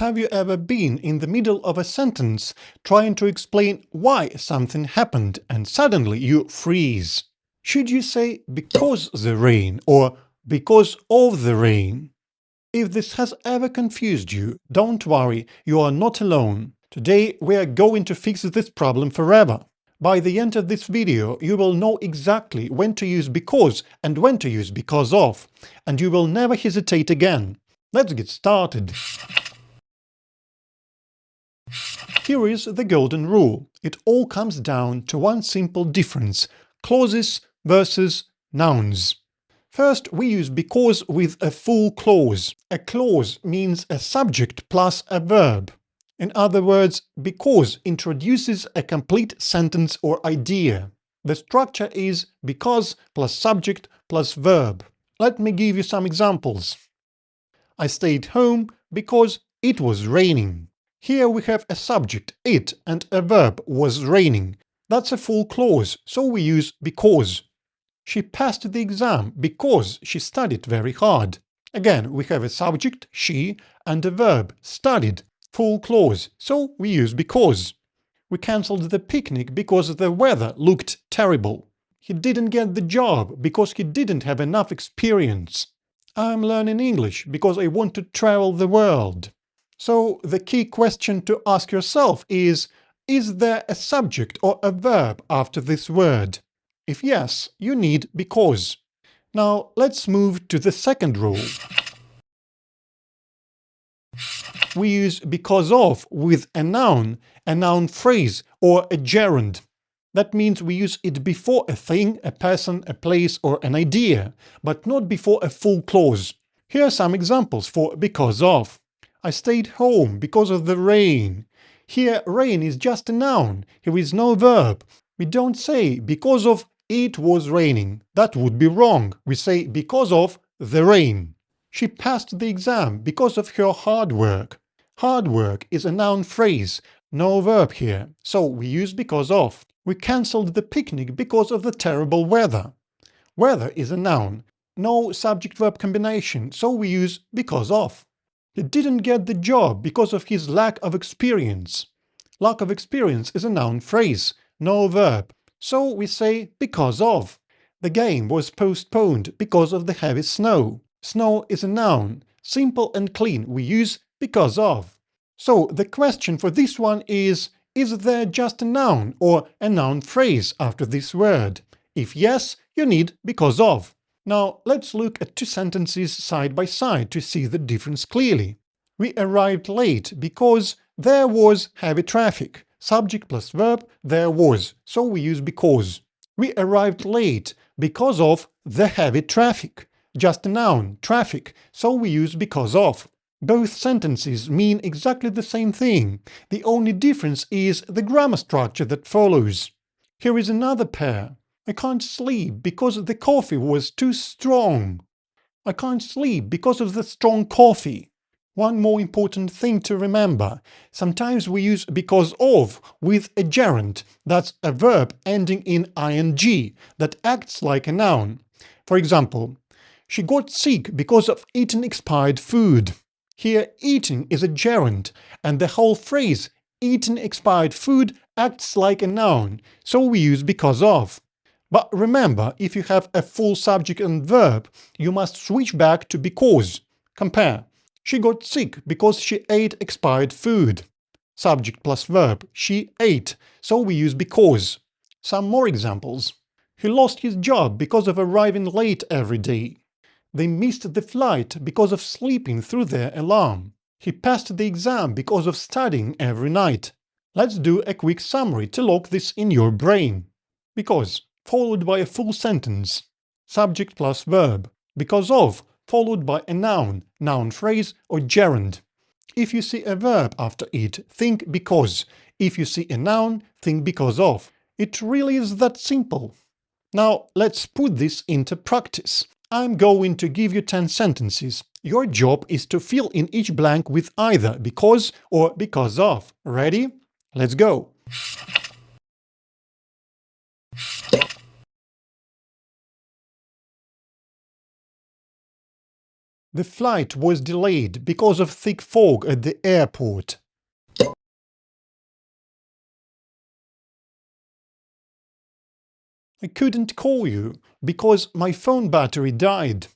Have you ever been in the middle of a sentence trying to explain why something happened and suddenly you freeze? Should you say because the rain or because of the rain? If this has ever confused you, don't worry, you are not alone. Today we are going to fix this problem forever. By the end of this video, you will know exactly when to use because and when to use because of, and you will never hesitate again. Let's get started. Here is the golden rule. It all comes down to one simple difference: clauses versus nouns. First, we use because with a full clause. A clause means a subject plus a verb. In other words, because introduces a complete sentence or idea. The structure is because plus subject plus verb. Let me give you some examples. I stayed home because it was raining. Here we have a subject, it, and a verb, was raining. That's a full clause, so we use because. She passed the exam because she studied very hard. Again, we have a subject, she, and a verb, studied, full clause, so we use because. We cancelled the picnic because the weather looked terrible. He didn't get the job because he didn't have enough experience. I'm learning English because I want to travel the world. So the key question to ask yourself is there a subject or a verb after this word? If yes, you need because. Now let's move to the second rule. We use because of with a noun phrase, or a gerund. That means we use it before a thing, a person, a place, or an idea, but not before a full clause. Here are some examples for because of. I stayed home because of the rain. Here, rain is just a noun. Here is no verb. We don't say because of it was raining. That would be wrong. We say because of the rain. She passed the exam because of her hard work. Hard work is a noun phrase, no verb here, so we use because of. We cancelled the picnic because of the terrible weather. Weather is a noun, no subject-verb combination, so we use because of. He didn't get the job because of his lack of experience. Lack of experience is a noun phrase, no verb, so we say because of. The game was postponed because of the heavy snow. Snow is a noun, simple and clean, we use because of. So the question for this one is there just a noun or a noun phrase after this word? If yes, you need because of. Now let's look at two sentences side by side to see the difference clearly. We arrived late because there was heavy traffic. Subject plus verb, there was, so we use because. We arrived late because of the heavy traffic. Just a noun, traffic, so we use because of. Both sentences mean exactly the same thing. The only difference is the grammar structure that follows. Here is another pair. I can't sleep because the coffee was too strong. I can't sleep because of the strong coffee. One more important thing to remember. Sometimes we use because of with a gerund, that's a verb ending in ing, that acts like a noun. For example, she got sick because of eating expired food. Here, eating is a gerund, and the whole phrase eating expired food acts like a noun, so we use because of. But remember, if you have a full subject and verb, you must switch back to because. Compare. She got sick because she ate expired food. Subject plus verb, she ate, so we use because. Some more examples. He lost his job because of arriving late every day. They missed the flight because of sleeping through their alarm. He passed the exam because of studying every night. Let's do a quick summary to lock this in your brain. Because, followed by a full sentence. Subject plus verb. Because of, followed by a noun, noun phrase, or gerund. If you see a verb after it, think because. If you see a noun, think because of. It really is that simple. Now, let's put this into practice. I'm going to give you 10 sentences. Your job is to fill in each blank with either because or because of. Ready? Let's go! The flight was delayed because of thick fog at the airport. I couldn't call you because my phone battery died.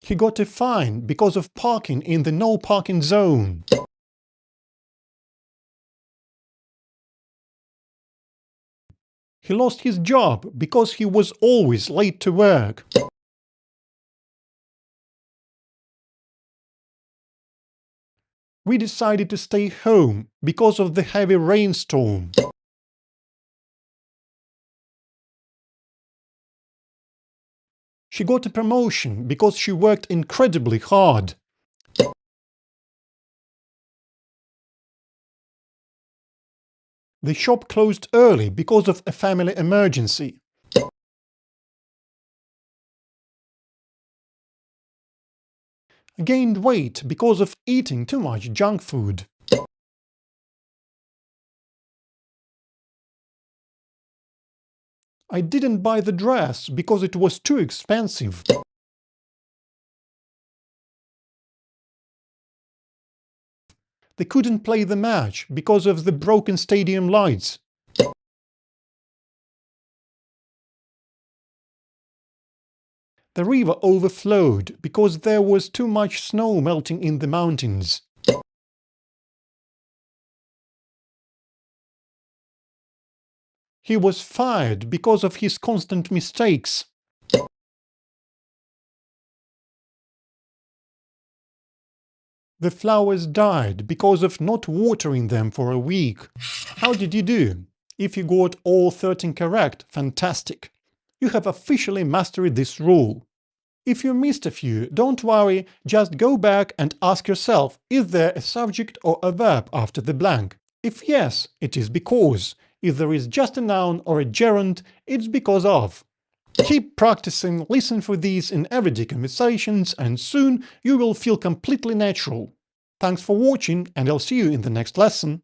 He got a fine because of parking in the no parking zone. He lost his job because he was always late to work. We decided to stay home because of the heavy rainstorm. She got a promotion because she worked incredibly hard. The shop closed early because of a family emergency. I gained weight because of eating too much junk food. I didn't buy the dress because it was too expensive. They couldn't play the match because of the broken stadium lights. The river overflowed because there was too much snow melting in the mountains. He was fired because of his constant mistakes. The flowers died because of not watering them for a week. How did you do? If you got all 13 correct, fantastic! You have officially mastered this rule. If you missed a few, don't worry, just go back and ask yourself, is there a subject or a verb after the blank? If yes, it is because. If there is just a noun or a gerund, it's because of. Keep practicing, listen for these in everyday conversations, and soon you will feel completely natural. Thanks for watching, and I'll see you in the next lesson.